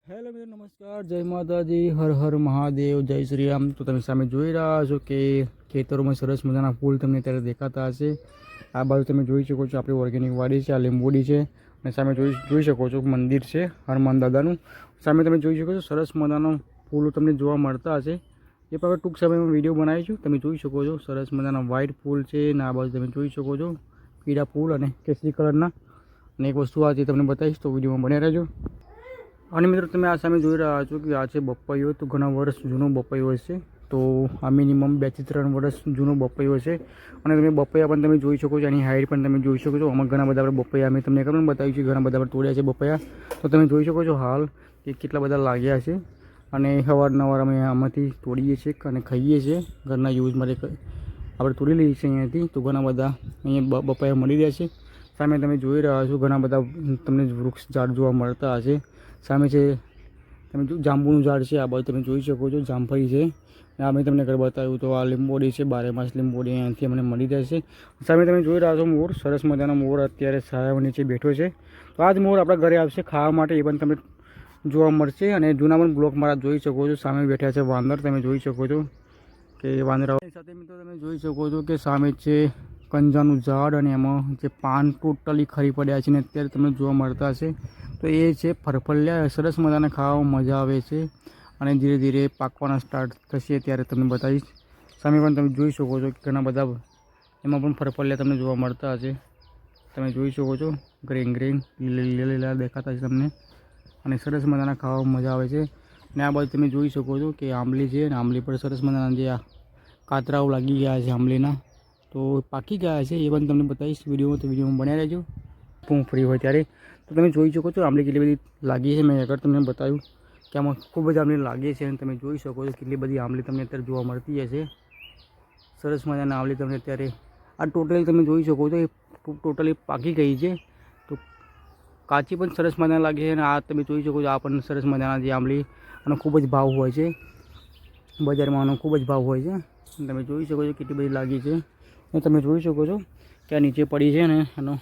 Hello મિત્રો, નમસ્કાર, જય માતાજી, હર હર મહાદેવ, જય શ્રી રામ. તો તમે સામે જોઈ રહ્યા છો કે ખેતરોમાં સરસ મજાના ફૂલ તમને ત્યારે દેખાતા હશે. આ બાજુ તમે જોઈ શકો છો આપણી ઓર્ગેનિક વાડી છે, આ લીંબોડી છે, અને સામે જોઈ શકો છો મંદિર છે હનુમાન દાદાનું. સામે તમે જોઈ શકો છો સરસ મજાના ફૂલો તમને જોવા મળતા હશે. એ પણ ટૂંક સમયમાં વિડીયો બનાવીશું. તમે જોઈ શકો છો સરસ મજાના વ્હાઇટ ફૂલ છે, અને આ બાજુ તમે જોઈ શકો છો પીળા ફૂલ અને કેસરી કલરના. અને એક વસ્તુ આજે તમને બતાવીશ, તો વિડીયોમાં બન્યા રહેજો. અને મિત્રો તમે આ સામે જોઈ રહ્યા છો કે આ છે બપૈયો. તો ઘણા વર્ષ જૂનો બપૈયો હશે. તો આ મિનિમમ 2 થી 3 વર્ષ જૂનો બપૈયો છે. અને તમે બપૈયા પણ તમે જોઈ શકો છો, એની હાઈટ પણ તમે જોઈ શકો છો. આમાં ઘણા બધા બપૈયા અમે તમને ખબર બતાવ્યું છે, ઘણા બધા તોડ્યા છે બપૈયા. તો તમે જોઈ શકો છો હાલ કે કેટલા બધા લાગ્યા છે. અને અવારનવાર અમે આમાંથી તોડીએ છીએ અને ખાઈએ છીએ. ઘરના યુઝ માટે આપણે તોડી લઈએ છીએ અહીંયાથી. તો ઘણા બધા અહીંયા બપૈયા મળી રહ્યા છે. સામે તમે જોઈ રહ્યા છો ઘણા બધા તમને વૃક્ષ ઝાડ જોવા મળતા હશે. સામે છે તમે જાંબુનું ઝાડ છે, આ બાજુ તમે જોઈ શકો છો જામફળી છે. આ મેં તમને ઘર બતાવ્યું. તો આ લીંબોડી છે, 12 માસ લીંબોડી અહીંયાથી અમને મળી રહેશે. સામે તમે જોઈ રહ્યા છો મોર, સરસ મજાનો મોર અત્યારે છાયા નીચે બેઠો છે. તો આ જ મોર આપણા ઘરે આવશે ખાવા માટે, એ પણ તમને જોવા મળશે. અને જૂના પણ બ્લોક મારા જોઈ શકો છો. સામે બેઠા છે વાંદર, તમે જોઈ શકો છો કે વાંદરા સાથે મિત્રો તમે જોઈ શકો છો કે સામે છે કંજાનું ઝાડ, અને એમાં જે પાન ટોટલી ખરી પડ્યા છે ને અત્યારે તમને જોવા મળતા હશે. તો એ છે ફરફલિયા. સરસ મજાના ખાવામાં મજા આવે છે, અને ધીરે ધીરે પાકવાના સ્ટાર્ટ થશે ત્યારે તમને બતાવીશ. સામે પણ તમે જોઈ શકો છો કે ઘણા બધા એમાં પણ ફરફલિયા તમને જોવા મળતા હશે. તમે જોઈ શકો છો ગ્રીન ગ્રીન લીલા દેખાતા છે તમને, અને સરસ મજાના ખાવામાં મજા આવે છે. અને આ બાજુ તમે જોઈ શકો છો કે આંબલી છે, અને આંબલી પર સરસ મજાના જે આ કાતરાઓ લાગી ગયા છે આંબલીના, તો પાકી ગયા છે. એ પણ તમને બતાવીશ વિડીયોમાં. તો વિડીયોમાં બન્યા રહેજો હું ફ્રી હોય ત્યારે. તો તમે જોઈ શકો છો આંબલી કેટલી બધી લાગી છે. મેં આગળ તમને બતાવ્યું કે આમાં ખૂબ જ આંબલી લાગી છે, અને તમે જોઈ શકો છો કેટલી બધી આંબલી તમને અત્યારે જોવા મળતી હશે. સરસ મજાના આંબલી તમને અત્યારે આ ટોટલી તમે જોઈ શકો છો એ ટોટલી પાકી ગઈ છે. તો કાચી પણ સરસ મજાના લાગે છે, અને આ તમે જોઈ શકો છો આ પણ સરસ મજાના જે આંબલી, આનો ખૂબ જ ભાવ હોય છે બજારમાં, આનો ખૂબ જ ભાવ હોય છે. તમે જોઈ શકો છો કેટલી બધી લાગી છે. અને તમે જોઈ શકો છો કે આ નીચે પડી છે, ને એનો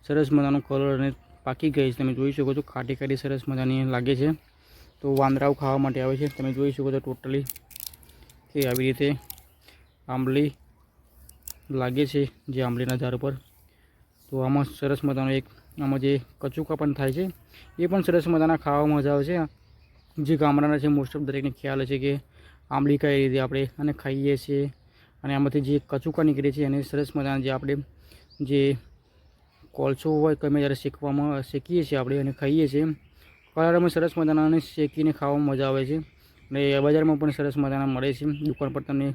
સરસ મજાનો કલર અને પાકી ગઈ છે. તમે જોઈ શકો છો ખાટી ખાટી સરસ મજાની લાગે છે. તો વાંદરાઓ ખાવા માટે આવે છે. તમે જોઈ શકો છો ટોટલી કે આવી રીતે આંબલી લાગે છે જે આંબલીના ઝાડ પર. તો આમાં સરસ મજાનો એક આમાં જે કચુકા પણ થાય છે, એ પણ સરસ મજાના ખાવામાં મજા આવે છે. જે ગામડાના છે મોસ્ટ ઓફ દરેકને ખ્યાલ છે કે આંબલી કઈ રીતે આપણે અને ખાઈએ છીએ. અને આમાંથી જે કચુકા નીકળે છે એને સરસ મજાના જે આપણે જે કોલસો હોય કે અમે જ્યારે શેકીએ છીએ આપણે અને ખાઈએ છીએ, કલરમાં સરસ મજાના અને શેકીને ખાવામાં મજા આવે છે. અને બજારમાં પણ સરસ મજાના મળે છે. દુકાન પર તમને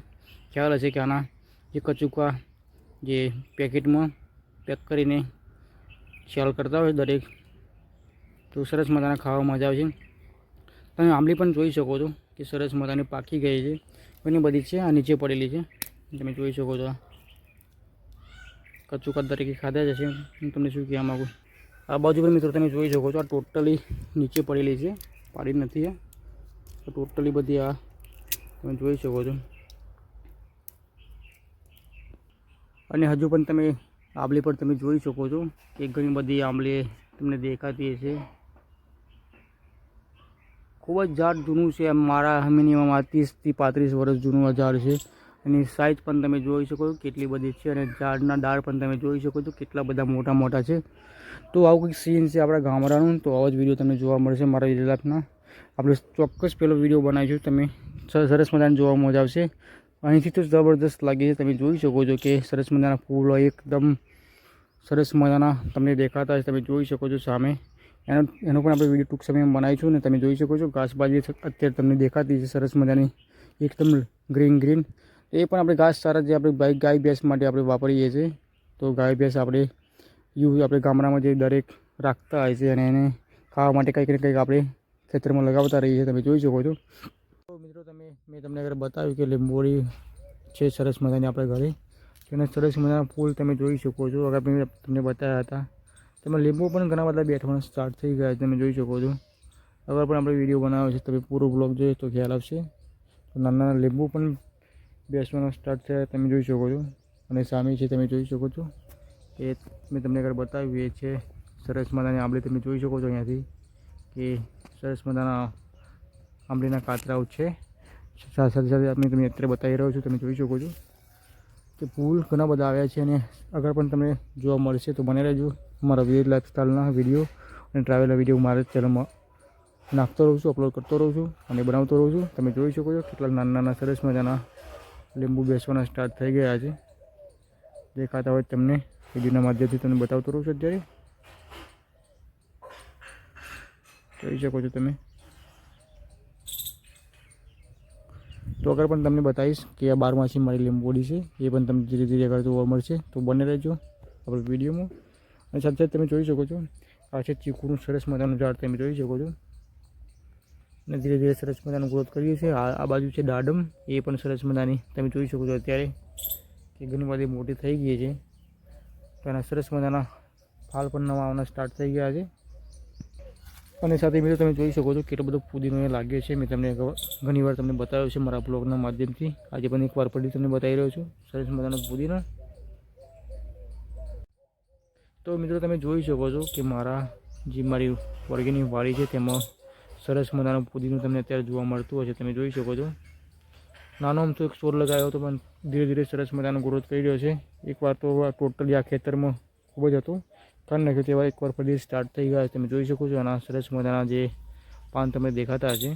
ખ્યાલ હશે કે આના જે કચુકા જે પેકેટમાં પેક કરીને સેલ કરતા હોય દરેક, તો સરસ મજાના ખાવામાં મજા આવે છે. તમે આંબલી પણ જોઈ શકો છો કે સરસ મજાની પાકી ગઈ છે. ઘણી બધી છે, આ નીચે પડેલી છે તમે જોઈ શકો છો. કચુકા તરીકે ખાધા જ હશે. હું તમને શું કહેવા માગું, આ બાજુ પણ મિત્રો તમે જોઈ શકો છો આ ટોટલી નીચે પડેલી છે, પાડી નથી. આ ટોટલી બધી આ તમે જોઈ શકો છો. અને હજુ પણ તમે આંબલી પર તમે જોઈ શકો છો કે ઘણી બધી આંબલી તમને દેખાતી હશે. ખૂબ જ ઝાડ જૂનું છે. મારા મિનિમમ 30 થી 35 વર્ષ જૂનું આ ઝાડ છે. એની સાઇઝ પણ તમે જોઈ શકો છો કેટલી બધી છે, અને ઝાડના ડાળ પણ તમે જોઈ શકો છો કેટલા બધા મોટા મોટા છે. તો આવું કંઈક સીન છે આપણા ગામડાનું. તો આવો જ વિડીયો તમને જોવા મળશે મારા ઇલાકાના. આપણે ચોક્કસ પેલો વિડીયો બનાવીશું, તમે સરસ મજાને જોવા મજા આવશે. અહીંથી તો જબરદસ્ત લાગે છે. તમે જોઈ શકો છો કે સરસ મજાના ફૂલ એકદમ સરસ મજાના તમને દેખાતા હોય. તમે જોઈ શકો છો સામે એનો પણ આપણે વિડીયો ટૂંક સમયમાં બનાવીશું. ને તમે જોઈ શકો છો ઘાસબાજી અત્યારે તમને દેખાતી છે સરસ મજાની એકદમ ગ્રીન ગ્રીન. એ પણ આપણે ઘાસ ચારા જે આપણે ગાય ભેંસ માટે આપણે વાપરીએ છીએ. તો ગાય ભેંસ આપણે ગામડામાં જે દરેક રાખતા હોય છે, અને એને ખાવા માટે કંઈક ને કંઈક આપણે ખેતરમાં લગાવતા રહીએ છીએ. તમે જોઈ શકો છો. તો મિત્રો મેં તમને આગળ બતાવ્યું કે લીંબોળી છે સરસ મજાની આપણે ઘરે, તેને સરસ મજાના ફૂલ તમે જોઈ શકો છો. આગળ મેં તમને બતાવ્યા હતા. તેમાં લીંબુ પણ ઘણા બધા બેઠવાના સ્ટાર્ટ થઈ ગયા છે. તમે જોઈ શકો છો. આગળ પણ આપણે વિડીયો બનાવ્યો છે, તમે પૂરો બ્લોગ જોઈએ તો ખ્યાલ આવશે. તો નાના નાના લીંબુ પણ બેસવાનો સ્ટાર્ટ થયા તમે જોઈ શકો છો. અને સામે છે તમે જોઈ શકો છો કે મેં તમને આગળ બતાવ્યું એ છે સરસ મજાની આંબલી. તમે જોઈ શકો છો અહીંયાથી કે સરસ મજાના આંબલીના કાતરાઓ છે. સાથે સાથે આપણે તમને અત્યારે બતાવી રહ્યો છું. તમે જોઈ શકો છો કે ફૂલ ઘણા બધા આવ્યા છે અને આગળ પણ તમને જોવા મળશે. તો બને રહેજો. મારા વિલેજ લાઈફસ્ટાઈલના વિડીયો અને ટ્રાવેલના વિડીયો મારા ચેનલમાં નાખતો રહું છું, અપલોડ કરતો રહું છું અને બનાવતો રહું છું. તમે જોઈ શકો છો કેટલા નાના નાના સરસ મજાના લીંબુ બેસવાના સ્ટાર્ટ થઈ ગયા છે. દેખાતા હોય તમને વિડીયોના માધ્યમથી તમને બતાવતો રહું છું. અત્યારે જોઈ શકો છો તમે. તો આગળ પણ તમને બતાવીશ કે આ 12માસી મારી લીંબોડી છે, એ પણ તમને ધીરે ધીરે આગળ જોવા મળશે. તો બને રહેજો આપણે વિડીયોમાં. અને સાથે સાથે તમે જોઈ શકો છો આ છે ચીકુનું સરસ મજાનું ઝાડ, તમે જોઈ શકો છો. અને ધીરે ધીરે સરસ મજાનું ગ્રોથ કરીએ છીએ. આ બાજુ છે દાડમ, એ પણ સરસ મજાની તમે જોઈ શકો છો અત્યારે કે ઘણી બધી મોટી થઈ ગઈ છે. તો એના સરસ મજાના ફાલ પણ નવા આવવાના સ્ટાર્ટ થઈ ગયા છે. અને સાથે મિત્રો તમે જોઈ શકો છો કેટલો બધો પુદીનો એ લાગ્યો છે. મેં તમને ઘણીવાર તમને બતાવ્યો છે મારા બ્લોગના માધ્યમથી. આજે પણ એકવાર ફરી તમને બતાવી રહ્યો છું સરસ મજાનો પુદીનો. તો મિત્રો તમે જોઈ શકો છો કે મારી ઓર્ગેનિક વાડી છે તેમાં સરસ મજાનો પુદીનો તમને અત્યારે જોવા મળતું હશે. તમે જોઈ શકો છો નાનો આમ તો એક છોડ લગાવ્યો હતો પણ ધીરે ધીરે સરસ મજાનો ગ્રોથ કરી રહ્યો છે. એકવાર તો ટોટલી આ ખેતરમાં ખૂબ જ હતું કરી નાખ્યું, તેવા એકવાર ફરી સ્ટાર્ટ થઈ ગયા. તમે જોઈ શકો છો આના સરસ મજાના જે પાન તમને દેખાતા હશે.